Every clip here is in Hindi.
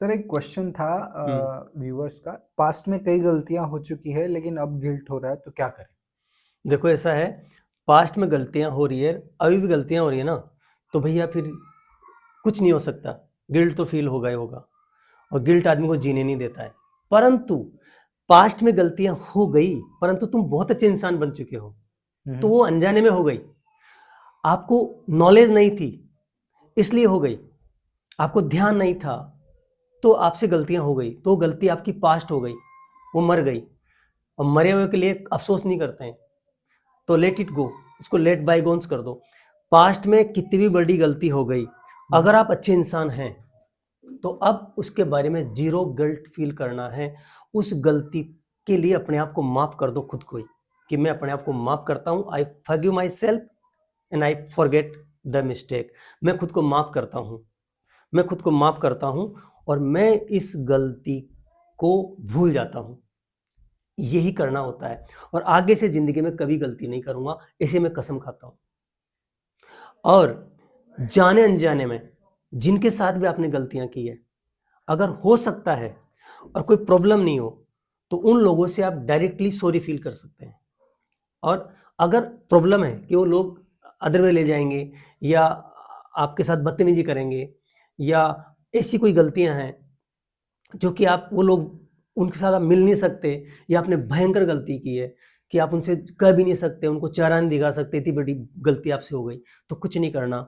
सर एक क्वेश्चन था हम्म। व्यूअर्स का। पास्ट में कई गलतियां हो चुकी है लेकिन अब गिल्ट हो रहा है तो क्या करें? देखो ऐसा है, पास्ट में गलतियां हो रही है, अभी भी गलतियां हो रही है ना, तो भैया फिर कुछ नहीं हो सकता। गिल्ट तो फील होगा ही होगा, और गिल्ट आदमी को जीने नहीं देता है। परंतु पास्ट में गलतियां हो गई, परंतु तुम बहुत अच्छे इंसान बन चुके हो, तो वो अनजाने में हो गई। आपको नॉलेज नहीं थी इसलिए हो गई, आपको ध्यान नहीं था तो आपसे गलतियां हो गई, तो गलती आपकी पास्ट हो गई, वो मर गई। और मरे हुए के लिए अफसोस नहीं करते हैं, तो लेट इट गो, इसको लेट बाईगोन्स कर दो। पास्ट में कितनी भी बड़ी गलती हो गई, अगर आप अच्छे इंसान हैं तो अब उसके बारे में जीरो गिल्ट फील करना है। उस गलती के लिए अपने आप को माफ कर दो खुद को ही, कि मैं अपने आप को माफ करता हूं, I forgive my self and I forget the mistake. मैं खुद को माफ करता हूं, मैं खुद को माफ करता हूं, और मैं इस गलती को भूल जाता हूं। यही करना होता है, और आगे से जिंदगी में कभी गलती नहीं करूंगा, इसे मैं कसम खाता हूं। और जाने अनजाने में जिनके साथ भी आपने गलतियां की है, अगर हो सकता है और कोई प्रॉब्लम नहीं हो, तो उन लोगों से आप डायरेक्टली सॉरी फील कर सकते हैं। और अगर प्रॉब्लम है कि वो लोग अदर वे ले जाएंगे, या आपके साथ बदतमीजी करेंगे, या ऐसी कोई गलतियां हैं जो कि आप वो लोग उनके साथ आप मिल नहीं सकते, या आपने भयंकर गलती की है कि आप उनसे कह भी नहीं सकते, उनको चारा नहीं दिखा सकते, इतनी बड़ी गलती आपसे हो गई, तो कुछ नहीं करना।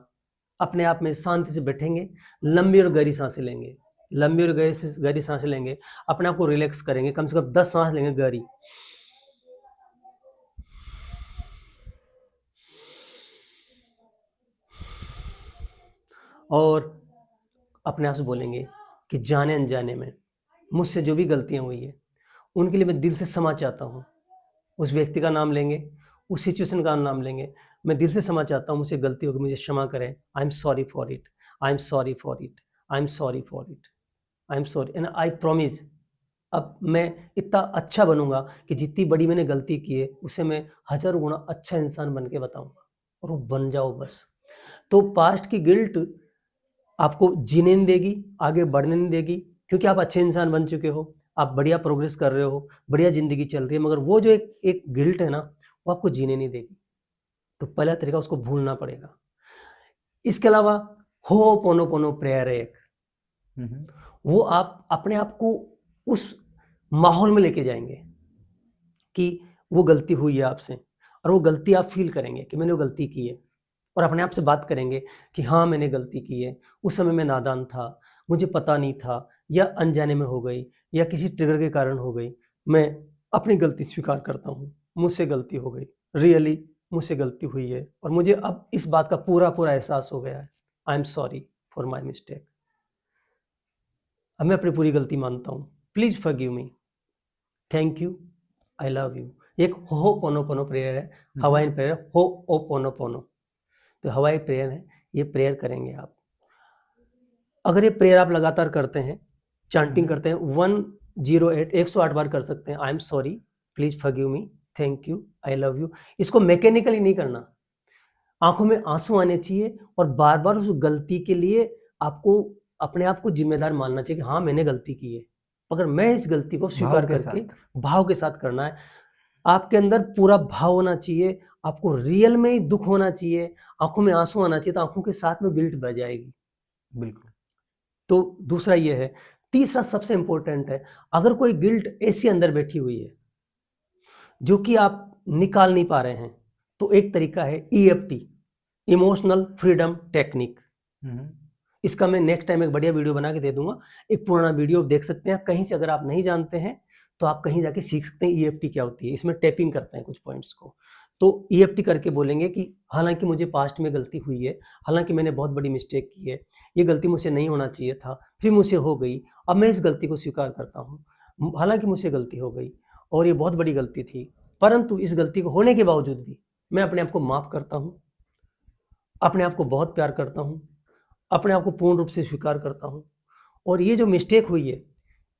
अपने आप में शांति से बैठेंगे, लंबी और गहरी सांसें लेंगे, लंबी और गहरी सांसें लेंगे, अपने आप को रिलैक्स करेंगे, कम से कम 10 सांस लेंगे गहरी, और अपने आप से बोलेंगे कि जाने अनजाने में मुझसे जो भी गलतियां हुई है उनके लिए मैं दिल से क्षमा चाहता हूँ। उस व्यक्ति का नाम लेंगे, उस सिचुएशन का नाम लेंगे, मैं दिल से क्षमा चाहता हूँ, मुझसे गलती होगी, मुझे क्षमा करें, I am sorry for it, I am sorry for it, I am sorry for it, I am sorry, and I promise अब मैं इतना अच्छा बनूंगा कि जितनी बड़ी मैंने गलती की है उसे मैं 1000 गुना अच्छा इंसान बन के बताऊंगा, और वो बन जाओ बस। तो पास्ट की गिल्ट आपको जीने नहीं देगी, आगे बढ़ने नहीं देगी, क्योंकि आप अच्छे इंसान बन चुके हो, आप बढ़िया प्रोग्रेस कर रहे हो, बढ़िया जिंदगी चल रही है। मगर वो जो एक एक गिल्ट है ना, वो आपको जीने नहीं देगी। तो पहला तरीका, उसको भूलना पड़ेगा। इसके अलावा हो पोनो पोनो प्रेयर है एक, वो आप अपने आप को उस माहौल में लेके जाएंगे कि वो गलती हुई है आपसे, और वो गलती आप फील करेंगे कि मैंने वो गलती की है, और अपने आप से बात करेंगे कि हाँ मैंने गलती की है, उस समय मैं नादान था, मुझे पता नहीं था, या अनजाने में हो गई, या किसी ट्रिगर के कारण हो गई। मैं अपनी गलती स्वीकार करता हूँ, मुझसे गलती हो गई, रियली मुझसे गलती हुई है, और मुझे अब इस बात का पूरा पूरा एहसास हो गया है। I am sorry for my mistake. अब मैं अपनी पूरी गलती मानता हूँ, please forgive me, thank you, I love you. एक हो पोनो पोनो प्रेयर है, हवाइन प्रेयर, हो ओ पोनो पोनो। तो हवाई प्रेयर है, ये प्रेयर करेंगे आप। अगर ये प्रेयर आप लगातार करते हैं, चांटिंग करते हैं, 108 108 बार कर सकते हैं, I am sorry, please forgive me, thank you, I love you. इसको मैकेनिकली नहीं करना, आंखों में आंसू आने चाहिए, और बार बार उस गलती के लिए आपको अपने आप को जिम्मेदार मानना चाहिए कि हाँ मैंने गलती की है, मगर मैं इस गलती को स्वीकार भाव के करके साथ। भाव के साथ करना है। आपके अंदर पूरा भाव होना चाहिए, आपको रियल में ही दुख होना चाहिए, आंखों में आंसू आना चाहिए, तो आंखों के साथ में गिल्ट बह जाएगी। बिल्कुल। तो दूसरा ये है। तीसरा सबसे इंपॉर्टेंट है, अगर कोई गिल्ट ऐसी अंदर बैठी हुई है जो कि आप निकाल नहीं पा रहे हैं, तो एक तरीका है EFT, इमोशनल फ्रीडम टेक्निक। इसका मैं नेक्स्ट टाइम एक बढ़िया वीडियो बना के दे दूंगा, एक पुराना वीडियो देख सकते हैं कहीं से। अगर आप नहीं जानते हैं तो आप कहीं जाके सीख सकते हैं EFT क्या होती है। इसमें टैपिंग करते हैं कुछ पॉइंट्स को, तो EFT करके बोलेंगे कि हालांकि मुझे पास्ट में गलती हुई है, हालांकि मैंने बहुत बड़ी मिस्टेक की है, ये गलती मुझसे नहीं होना चाहिए था, फिर मुझसे हो गई, अब मैं इस गलती को स्वीकार करता हूँ। हालांकि मुझसे गलती हो गई और ये बहुत बड़ी गलती थी, परंतु इस गलती को होने के बावजूद भी मैं अपने आप को माफ करता हूँ, अपने आप को बहुत प्यार करता हूँ, अपने आप को पूर्ण रूप से स्वीकार करता हूँ, और ये जो मिस्टेक हुई है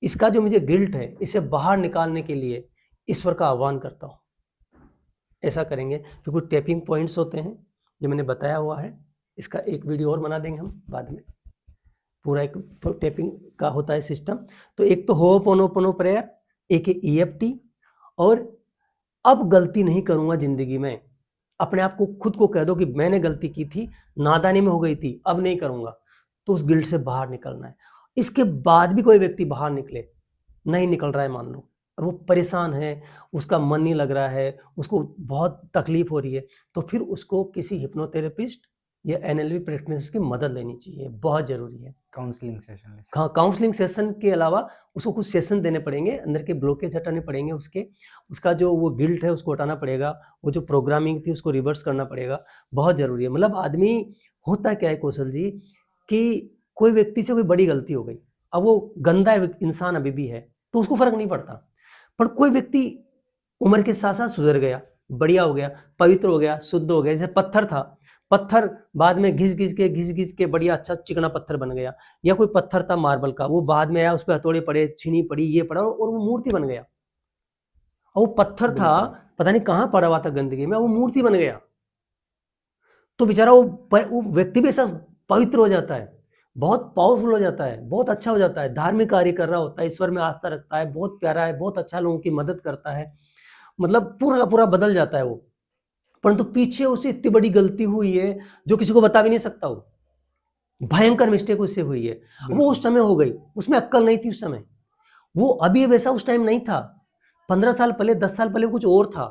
इसका जो मुझे गिल्ट है, इसे बाहर निकालने के लिए ईश्वर का आह्वान करता हूँ। ऐसा करेंगे। फिर कुछ टैपिंग पॉइंट्स होते हैं जो मैंने बताया हुआ है, इसका एक वीडियो और बना देंगे हम बाद में। पूरा एक टेपिंग का होता है सिस्टम। तो एक तो होपोनोपोनो प्रेयर, एक है ईएफटी, और अब गलती नहीं करूंगा जिंदगी में। अपने आप को खुद को कह दो कि मैंने गलती की थी, नादानी में हो गई थी, अब नहीं करूंगा। तो उस गिल्ट से बाहर निकलना है। इसके बाद भी कोई व्यक्ति बाहर निकले, नहीं निकल रहा है मान लो, और वो परेशान है, उसका मन नहीं लग रहा है, उसको बहुत तकलीफ हो रही है, तो फिर उसको किसी हिप्नोथेरेपिस्ट या एनएलपी प्रैक्टिशनर की मदद लेनी चाहिए, बहुत जरूरी है। काउंसलिंग सेशन हाँ, काउंसलिंग सेशन के अलावा उसको कुछ सेशन देने पड़ेंगे, अंदर के ब्लॉकेज हटाने पड़ेंगे, उसका जो वो गिल्ट है उसको हटाना पड़ेगा, वो जो प्रोग्रामिंग थी उसको रिवर्स करना पड़ेगा, बहुत जरूरी है। मतलब आदमी, होता क्या है कौशल जी, कि कोई व्यक्ति से कोई बड़ी गलती हो गई, अब वो गंदा इंसान अभी भी है तो उसको फर्क नहीं पड़ता, पर कोई व्यक्ति उम्र के साथ साथ सुधर गया, बढ़िया हो गया, पवित्र हो गया, शुद्ध हो गया, जैसे पत्थर था, पत्थर बाद में घिस घिस के बढ़िया अच्छा चिकना पत्थर बन गया, या कोई पत्थर था मार्बल का, वो बाद में आया, उस पर हथौड़े पड़े, छीनी पड़ी, ये पड़ा, और वो मूर्ति बन गया। और वो पत्थर था, पता नहीं कहाँ पड़ा हुआ था गंदगी में, वो मूर्ति बन गया। तो बेचारा वो व्यक्ति भी ऐसा पवित्र हो जाता है, बहुत पावरफुल हो जाता है, बहुत अच्छा हो जाता है, धार्मिक कार्य कर रहा होता है, ईश्वर में आस्था रखता है, बहुत प्यारा है, बहुत अच्छा लोगों की मदद करता है, मतलब पूरा का पूरा बदल जाता है वो। परंतु पीछे उसे इतनी बड़ी गलती हुई है जो किसी को बता भी नहीं सकता, वो भयंकर मिस्टेक उससे हुई है। वो उस समय हो गई, उसमें अक्ल नहीं थी उस समय, वो अभी वैसा उस टाइम नहीं था। 15 साल पहले, 10 साल पहले कुछ और था,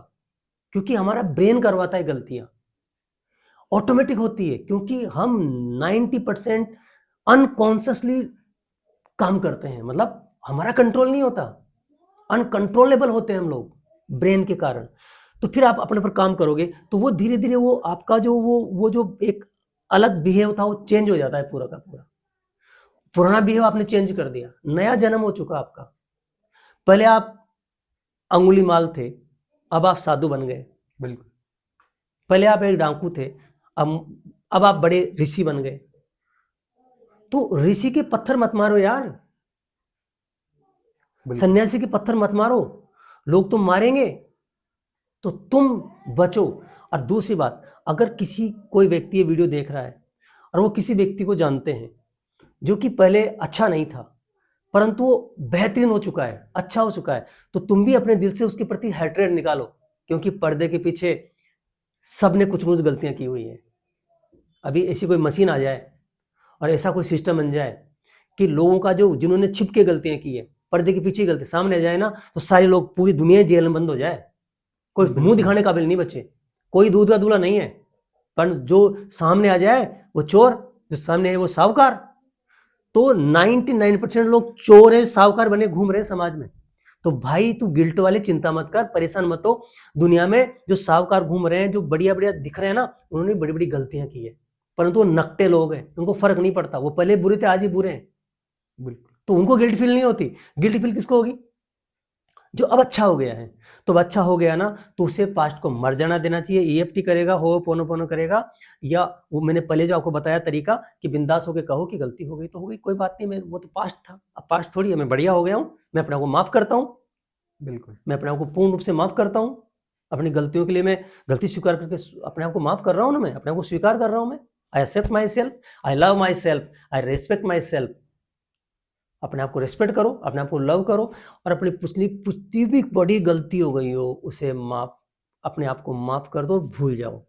क्योंकि हमारा ब्रेन करवाता है गलतियां, ऑटोमेटिक होती है, क्योंकि हम 90% अनकॉन्शियसली काम करते हैं, मतलब हमारा कंट्रोल नहीं होता, अनकंट्रोलेबल होते हैं हम लोग ब्रेन के कारण। तो फिर आप अपने पर काम करोगे तो वो धीरे धीरे वो आपका जो वो जो एक अलग बिहेव था वो चेंज हो जाता है पूरा का पूरा। पुराना बिहेव आपने चेंज कर दिया, नया जन्म हो चुका आपका। पहले आप अंगुली माल थे, अब आप साधु बन गए। बिल्कुल। पहले आप एक डाकू थे, अब आप बड़े ऋषि बन गए। तो ऋषि के पत्थर मत मारो यार, सन्यासी के पत्थर मत मारो, लोग तुम मारेंगे तो तुम बचो। और दूसरी बात, अगर कोई व्यक्ति ये वीडियो देख रहा है और वो किसी व्यक्ति को जानते हैं जो कि पहले अच्छा नहीं था, परंतु वो बेहतरीन हो चुका है, अच्छा हो चुका है, तो तुम भी अपने दिल से उसके प्रति हैट्रेड निकालो, क्योंकि पर्दे के पीछे सबने कुछ कुछ गलतियां की हुई है। अभी ऐसी कोई मशीन आ जाए और ऐसा कोई सिस्टम बन जाए कि लोगों का जो जिन्होंने छिप के गलतियां की है, पर्दे के पीछे गलती सामने आ जाए ना, तो सारे लोग, पूरी दुनिया जेल में बंद हो जाए, कोई मुंह दिखाने काबिल नहीं बचे, कोई दूध का दूल्हा नहीं है। पर जो सामने आ जाए वो चोर, जो सामने है वो साहूकार। तो 99% लोग चोर है, साहूकार बने घूम रहे हैं समाज में। तो भाई तू गिल्ट वाले चिंता मत कर, परेशान मत हो। दुनिया में जो साहूकार घूम रहे हैं, जो बढ़िया बढ़िया दिख रहे हैं ना, उन्होंने बड़ी बड़ी गलतियां की है, परंतु वो नकटे लोग हैं, उनको फर्क नहीं पड़ता, वो पहले बुरे थे आज ही बुरे हैं। बिल्कुल। तो उनको गिल्ट फील नहीं होती। गिल्ट फील किसको होगी? जो अब अच्छा हो गया है। तो अब अच्छा हो गया ना, तो उसे पास्ट को मर जाना देना चाहिए। ईएफटी करेगा, होपोनोपोनो करेगा, या वो मैंने पहले जो आपको बताया तरीका कि बिंदास होकर कहो कि गलती हो गई तो हो गई, कोई बात नहीं, मैं वो तो पास्ट था, अब पास्ट थोड़ी है, मैं बढ़िया हो गया हूँ, मैं अपने आप को माफ करता हूँ। बिल्कुल, मैं अपने आप को पूर्ण रूप से माफ करता हूँ। अपनी गलतियों के लिए मैं गलती स्वीकार करके अपने आप को माफ कर रहा हूँ ना, मैं अपने आप को स्वीकार कर रहा हूँ। मैं I accept myself, I love myself, I respect myself. अपने आप को रेस्पेक्ट करो, अपने आप को लव करो, और अपनी पुतली भी बड़ी गलती हो गई हो उसे माफ, अपने आप को माफ कर दो, भूल जाओ।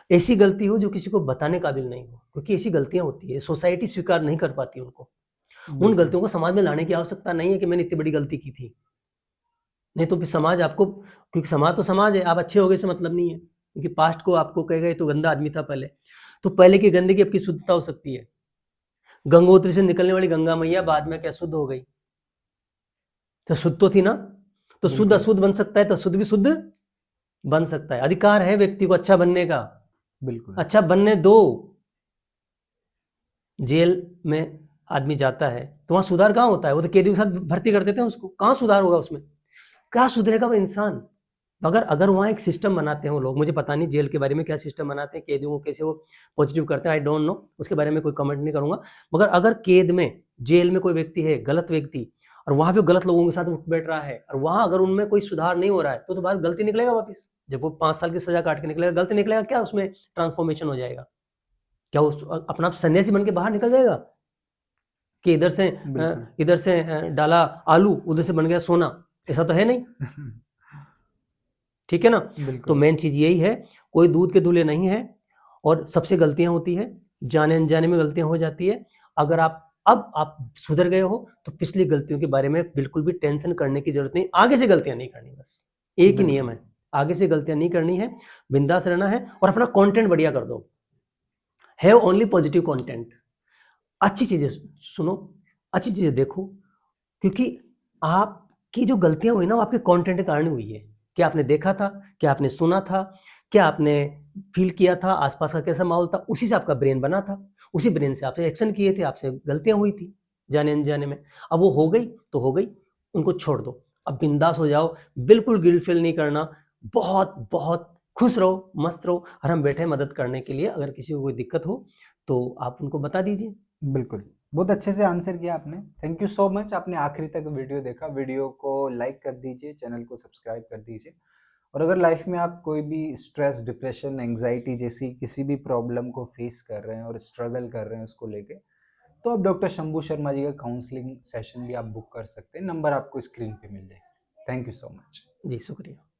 ऐसी गलती हो जो किसी को बताने काबिल नहीं हो, क्योंकि ऐसी गलतियां होती है, सोसाइटी स्वीकार नहीं कर पाती उनको। उन गलतियों को समाज में लाने की आवश्यकता नहीं है कि मैंने इतनी बड़ी गलती की थी, नहीं तो फिर समाज आपको, क्योंकि समाज तो समाज है, आप अच्छे हो गए से मतलब नहीं है, क्योंकि पास्ट को आपको कहेगा ये तो गंदा आदमी था पहले। तो पहले की गंदगी आपकी शुद्धता हो सकती है। गंगोत्री से निकलने वाली गंगा मैया बाद में क्या शुद्ध हो गई? तो शुद्ध तो थी ना। तो शुद्ध अशुद्ध बन सकता है, तो शुद्ध भी शुद्ध बन सकता है। अधिकार है व्यक्ति को अच्छा बनने का, बिल्कुल, अच्छा बनने दो। जेल में आदमी जाता है तो वहां सुधार कहाँ होता है? वो तो कैदियों के साथ भर्ती कर देते हैं उसको, कहाँ सुधार होगा उसमें? क्या सुधरेगा वो इंसान? अगर वहाँ एक सिस्टम बनाते हैं वो लोग, मुझे पता नहीं जेल के बारे में क्या सिस्टम बनाते हैं, कैदियों को कैसे वो पॉजिटिव करते हैं, आई डोंट नो, उसके बारे में कोई कमेंट नहीं करूंगा। मगर अगर कैद में, जेल में कोई व्यक्ति है गलत व्यक्ति, और वहां पे गलत लोगों के साथ उठ बैठ रहा है, और वहां अगर उनमें कोई सुधार नहीं हो रहा है, तो बात गलती निकलेगा वापिस। जब वो 5 साल की सजा काट के निकलेगा, गलती निकलेगा क्या? उसमें ट्रांसफॉर्मेशन हो जाएगा क्या? वो अपना सन्यासी बन के बाहर निकल जाएगा? कि बिल्कुल। इधर से डाला आलू, उधर से बन गया सोना, ऐसा तो है नहीं, ठीक है ना। तो बिल्कुल। मेन चीज यही है, कोई दूध के दूल्हे नहीं है, और सबसे गलतियां होती है, जाने अनजाने में गलतियां हो जाती है। अगर आप सुधर गए हो तो पिछली गलतियों के बारे में बिल्कुल भी टेंशन करने की जरूरत नहीं, आगे से गलतियां नहीं करनी, बस एक ही नियम बिल्कुल। है, आगे से गलतियां नहीं करनी है, बिंदास रहना है और अपना कंटेंट बढ़िया कर दो, हैव ओनली पॉजिटिव कंटेंट, अच्छी चीजें सुनो, अच्छी चीजें देखो, क्योंकि आपकी जो गलतियां हुई ना वो आपके कंटेंट के कारण हुई है। क्या आपने देखा था, क्या आपने सुना था, क्या आपने फील किया था, आसपास का कैसा माहौल था, उसी से आपका ब्रेन बना था, उसी ब्रेन से आपने एक्शन किए थे, आपसे गलतियां हुई थी जाने अनजाने में। अब वो हो गई तो हो गई, उनको छोड़ दो, अब बिंदास हो जाओ, बिल्कुल गिल्ट फील नहीं करना, बहुत बहुत खुश रहो, मस्त रहो, और हम बैठे हैं मदद करने के लिए, अगर किसी को कोई दिक्कत हो तो आप उनको बता दीजिए। बिल्कुल, बहुत अच्छे से आंसर किया आपने। थैंक यू सो मच, आपने आखिरी तक वीडियो देखा। वीडियो को लाइक कर दीजिए, चैनल को सब्सक्राइब कर दीजिए। और अगर लाइफ में आप कोई भी स्ट्रेस, डिप्रेशन, एंग्जाइटी जैसी किसी भी प्रॉब्लम को फेस कर रहे हैं और स्ट्रगल कर रहे हैं उसको लेके, तो आप डॉक्टर शंभू शर्मा जी का काउंसलिंग सेशन भी आप बुक कर सकते हैं। नंबर आपको स्क्रीन पे मिल जाएगा। Thank you so much. जी शुक्रिया।